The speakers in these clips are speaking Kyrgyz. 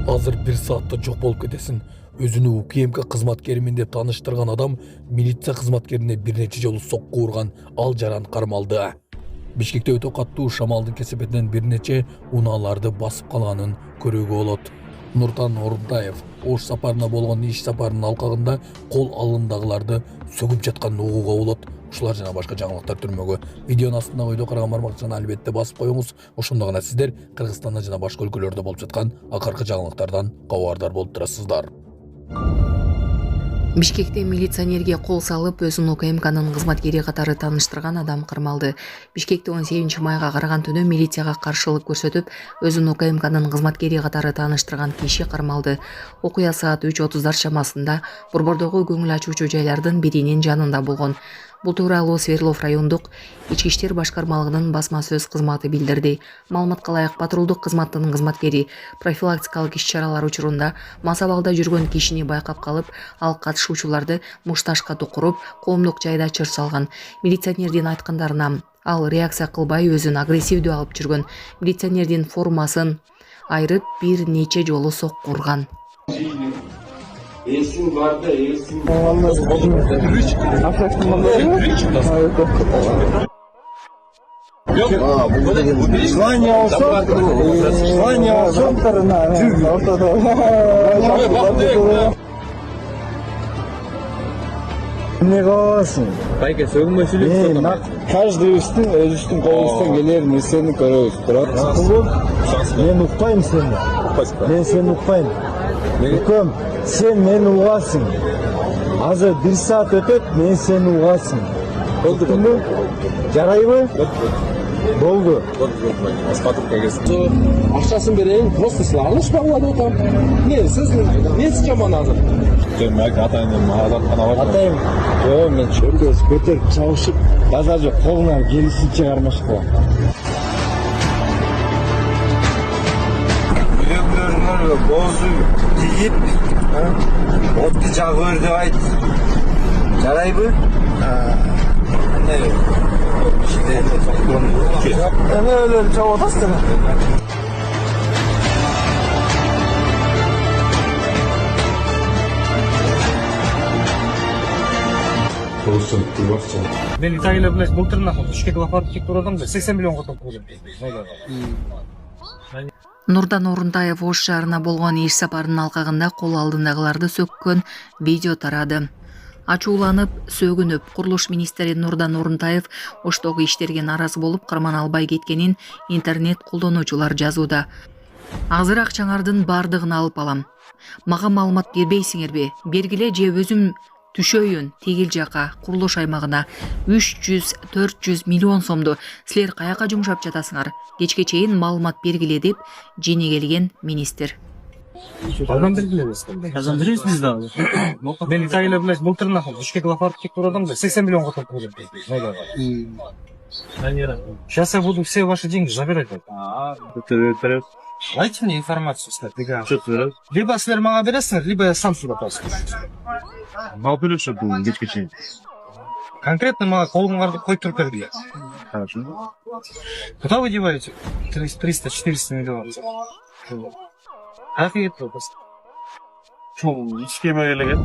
Азыр 1 саатта жок болуп кетесин. Өзүнү УКМК кызматкеримин деп тааныштырган адам милиция кызматкерине бир нече жолу сокку урган, ал жаран кармалды. Бишкекте өтө каттуу шамалдын кесепетинен бир нече унааларды басып калганын көрүүгө болот. Нурдан Орунтаев Ош сапарына болгон иш сапарынын алкагында кол алымдагыларды сөгүп жатканын угууга болот. Ушулар жана башка жаңылыктар түрмөгө. Видеонун астындагы ойдо караган бармакчаны албетте басып коюңуз. Ошондо гана сиздер Кыргызстанда жана башка өлкөлөрдө болуп жаткан акыркы жаңылыктардан кабардар болуп турасыздар. Бишкекте милиционерге кол салып, өзүн УКМКнын кызматкери катары тааныштырган адам кармалды. Бишкекте 18 майга караган түнү милицияга каршылык көрсөтүп, өзүн УКМКнын кызматкери катары тааныштырган киши кармалды. Окуя саат 3:30 чамасында Борбордогу көңүл ачуучу жайлардын биринин жанында болгон. Бул тууралуу Свердлов райондук Ички иштер башкармалыгынын басма сөз кызматы билдирди. Маалыматка ылайык патрулдук кызматтын кызматкери профилактикалык иш-чаралар учурунда мас абалда жүргөн кишини байкап калып, ал катышуучуларды мушташка тукуруп, коомдук жайда чыр салган. Милиционердин айткандарына, ал реакция кылбай өзүн агрессивдүү алып жүргөн. Милиционердин формасын айрып бир нече жолу сокку урган. Esin vardı, esin. Yok. Звание olsa, ne kalasın? Peki, sövünme sülük. Каждый üstün koyusun gelir mesleğini görüyoruz. Ben ukpayım seni. Ben seni ukpayım. Ukam, sen beni uğasın. Hazır 1 saat ötüp ben seni uğasın. Oldu mu? Jaray mı? Oldu. Akşasın vereyim, просто слалыш bağladı otam. Ne, siz ne sıçaman hazır? Demek atayım mağazattan var. Atayım. Yok ben çöpüyoruz. Götürüp çalışıp bazarcı koluna gerisi çıkarmış bu. Bilemiyorum bozu deyip otlu çağırdı ait. Jaray mı? Ne yok? Ne öyle çavatasın? Ben İtalya'yla bileş bulturna Bişkek'e apарып кеп турадым да 80 миллион котоп көрдüm. Нурдан Орунтаев Ош шаарына болгон иш сапарынын алкагында кол алдындагыларды сөккөн видео тарады. Ачууланып, сөгүнүп, курулуш министри Нурдан Орунтаев Оштогу иштерге наразы болуп карман албай кеткенин интернет колдонуучулар жазууда. Азыр акчаңардын бардыгын алып алам. Мага маалымат бербейсиңерби? Бергиле же өзүм түшөйүн тегил жака курулуш аймагына 300-400 миллион сомду силер каяка жумшап жатасыңар? Кечке чейин маалымат бергиле деп женегелген министр. Кайдан бергилебиз? Казан беребиз биз дагы. Ben İtalya'yla bileş bulturna Bişkek'e апарып кеп турадым да 80 миллион котоп көрдüm. Сейчас я буду все ваши деньги забирать. Дайте мне информацию, кстати. Либо силер мага бересиңер, либо я сам сюда тасым. Мал береші бұл кечке чейін. Конкретно мага колуңарды коюп туруп бергиле. Хорошо. Куда вы деваете 300-400 миллионов? Как кетти ол? Чоң ишкеме келеген.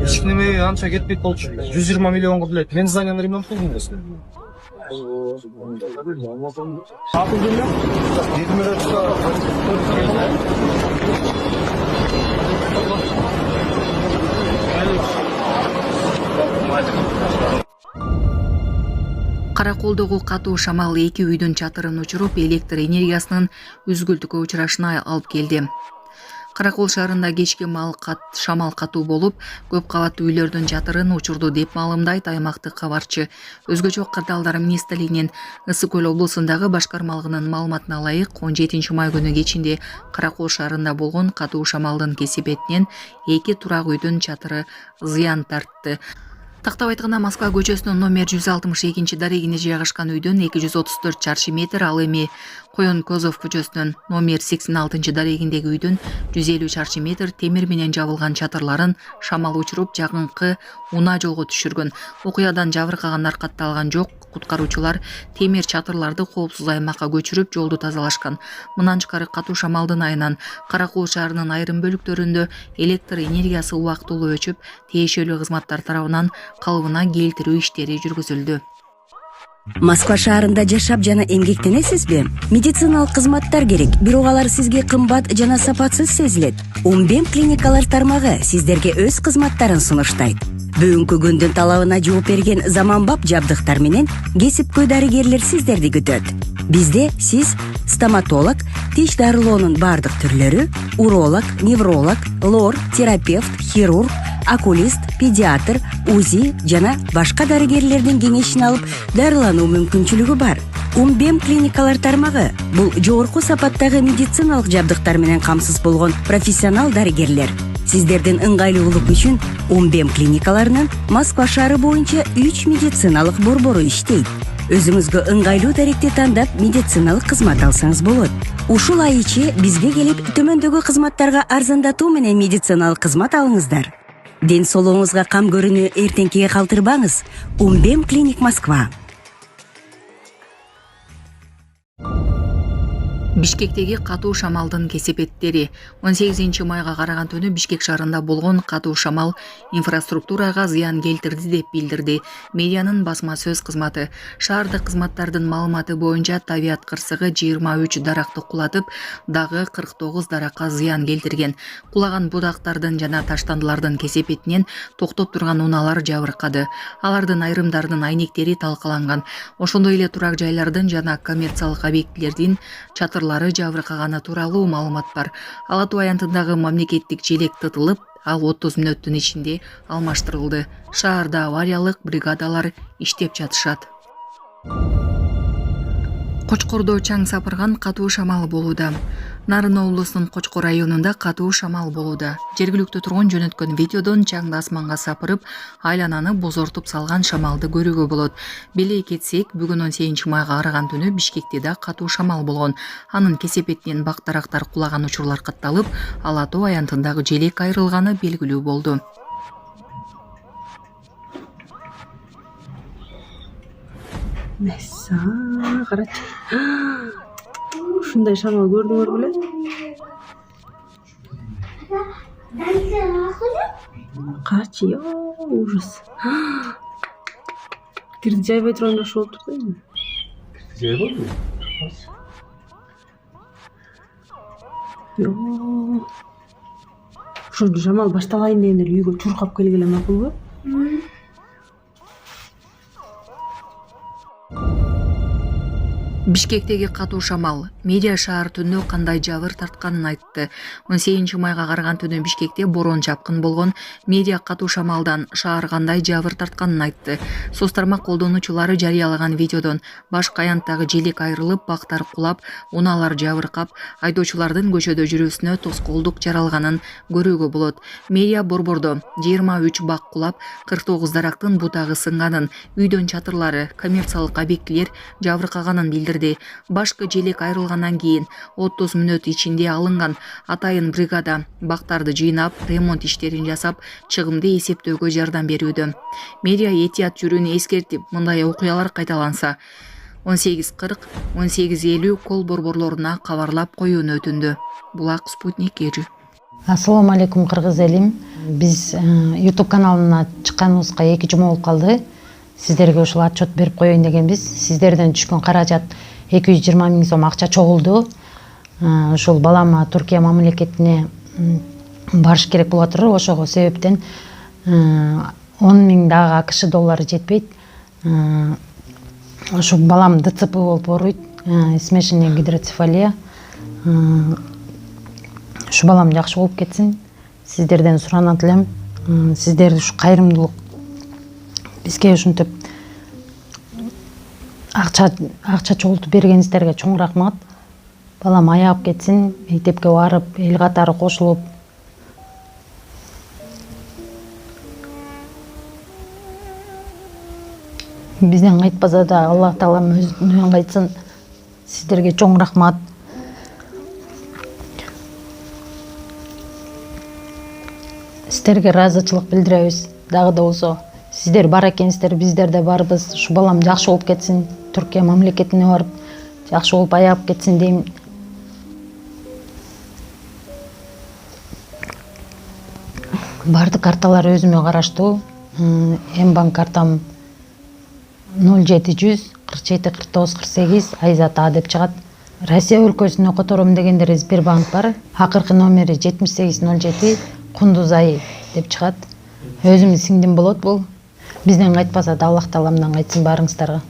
Эч неме анча кетпейт болчу. 120 миллионго билет. Мен зданияны ремонт кылдым да. Караколдогу катуу шамал 2 үйдүн чатырын учуруп, электр энергиясынын үзгүлтүккө учурашына алып келди. Каракол шаарында кечки шамал катуу болуп, көп кабаттуу үйлөрдүн чатырын учурду деп маалымдайт аймактык кабарчы. Өзгөчө кырдаалдар министрлигинин Ысык көл облусундагы башкармалыгынын маалыматына ылайык 17 май күнү кечинде Каракол шаарында болгон катуу шамалдын кесепетинен 2 турак үйдүн чатыры зыян тартты. Тактап айтканда Москва көчөсүнүн номер 162 дарегине жайгашкан үйдөн 234 чарчы метр, ал эми Коен Козов көчөсүнүн номер 86 дарегиндеги үйдөн 150 чарчы метр темир менен жабылган чатырларын шамал учуруп, жакынкы унаа жолго түшүргөн. Окуядан жабыркагандар катталган жок. Куткаруучулар темир чатырларды коопсуз аймакка көчүрүп, жолду тазалашкан. Мындан тышкары катуу шамалдын айынан Каракул шаарынын айрым бөлүктөрүндө электр энергиясы убактылуу өчүп, тиешелүү кызматтар тарабынан калыбына келтирүү иштери жүргүзүлдү. Москва шаарында жашап жана эмгектенесизби? Медициналык кызматтар керек, бирок алар сизге кымбат жана сапатсыз сезилет. Умбем клиникалар тармагы сиздерге өз кызматтарын сунуштайт. Бүгүнкү күндүн талабына жооп берген заманбап жабдыктар менен кесипкөй дарыгерлер сиздерди күтөт. Бизде сиз стоматолог, тиш дарылоонун бардык түрлөрү, уролог, невролог, лор, терапевт, хирург, окулист, педиатр, УЗИ жана башка дарыгерлердин кеңешин алып дарылануу мүмкүнчүлүгү бар. Умбем клиникалар тармагы бул жогорку сапаттагы медициналык жабдыктар менен камсыз болгон профессионал дарыгерлер. Сиздердин ыңгайлуулук үчүн Умбем клиникаларынын Москва шаары боюнча 3 медициналык борбору иштейт. Өзүңүзгө ыңгайлуу даректи тандап медициналык кызмат алсаңыз болот. Ушул ай ичи бизге келип төмөндөгү кызматтарга арзандатуу менен медициналык кызмат алыңыздар. Ден соолугуңузга кам көрүүнү эртеңкиге калтырбаңыз. Умбем клиник Москва. Бишкектеги катуу шамалдын кесепеттери. 18 майга караган түнү Бишкек шаарында болгон катуу шамал инфраструктурага зыян келтирди деп билдирди медианын басма сөз кызматы. Шаардык кызматтардын маалыматы боюнча табият кырсыгы 23 даракты кулатып, дагы 49 даракка зыян келтирген. Кулаган будактардын жана таштандылардын кесепетинен токтоп турган унаалар жабыркады. Алардын айрымдарынын айнектери талкаланган. Ошондой эле турак жайлардын жана коммерциялык объектилердин чатырлары жабыркаганы тууралуу маалымат бар. Ала Тоо аянтындагы мамлекеттик желек тытылып, ал 30 мүнөттүн ичинде алмаштырылды. Шаарда авариялык бригадалар иштеп жатышат. Кочкордо чаң сапырган катуу шамал болууда. Нарын облусунун Кочкор районунда катуу шамал болууда. Жергиликтүү тургун жөнөткөн видеодон чаңды асманга сапырып, айлананы бозортуп салган шамалды көрүүгө болот. Белей кетсек, бүгүн 18 майга караган түнү Бишкекте да катуу шамал болгон. Анын кесепетинен бактарактар кулаган учурлар катталып, Ала Тоо аянтындагы желек айрылганы белгилүү болду. Месса, карачы. Ушундай шамал көрдүңөр беле? Карачы, ужас. Кирди жайбай турганда ошо болуп турбайбы? Жайбайбы? Ошо шамал башталайын дегенде үйгө чуркап келгеле макулбу? Бишкектеги катуу шамал медиа шаар түнү кандай жабыр тартканын айтты. 18 майга караган түнү Бишкекте борон чапкын болгон. Медиа катуу шамалдан шаар кандай жабыр тартканын айтты. Соц тармак колдонуучулары жарыялаган видеодон башка аянттагы желек айрылып, бактар кулап, унаалар жабыркап, айдоочулардын көчөдө жүрүүсүнө тоскоолдук жаралганын көрүүгө болот. Медиа борбордо 23 бак кулап, 49 дарактын бутагы сынганын, үйдөн чатырлары, коммерциялык объектилер жабыркаганын билдирди. Башкы желек айрылгандан кийин 30 мүнөт ичинде алынган. Атайын бригада бактарды жыйнап, ремонт иштерин жасап, чыгымды эсептөөгө жардам берүүдө. Медиа этият жүрүүнү эскертип, мындай окуялар кайталанса 18:40, 18:50 кол борборлоруна кабарлап коюуну өтүндү. Булак Спутник Эжи. Ассаламу алейкум, кыргыз элим. Биз YouTube каналына чыкканыбызга 2 жума болуп калды. Сиздерге ушул отчет берип коеюн дегенбиз. Сиздерден түшкөн каражат 220 000 сом акча чогулду. Ушул балама Туркия мамлекетине барыш керек болуп атыр. Ошого себептен 10 000 дагы АКШ доллары жетпейт. Ошо балам ДЦП болуп ооруйт, смешанная гидроцефалия. Ушу балам жакшы болуп кетсин. Сиздерден суранат элем. Сиздер ушу кайрымдуулук бизге ушинтип акча чогултуп бергениңиздерге чоң рахмат. Балам аягып кетсин, мектепке барып, эл катары кошулуп. Бизден кайтпаса да Аллах таалам өзүнөн кайтсын. Сиздерге чоң рахмат. Сиздерге ыраазычылык билдиребиз. Дагы да болсо сиздер бар экенсиздер, биздер да барбыз. Ушу балам жакшы болуп кетсин. Түркия мамлекетине барып жакшы болуп аягып кетсин дейм. Бардык карталар өзүмө караштуу. Мбанк картам 0700 47 49 48 Айзат А деп чыгат. Россия өлкөсүнө котором дегендер Сбербанк бар. Акыркы номери 7807 Кундуз Ай деп чыгат. Өзүмдүн сиңдим болот бул. Бизден кайтпаса да Аллах тааламдан кайтсын барыңыздарга.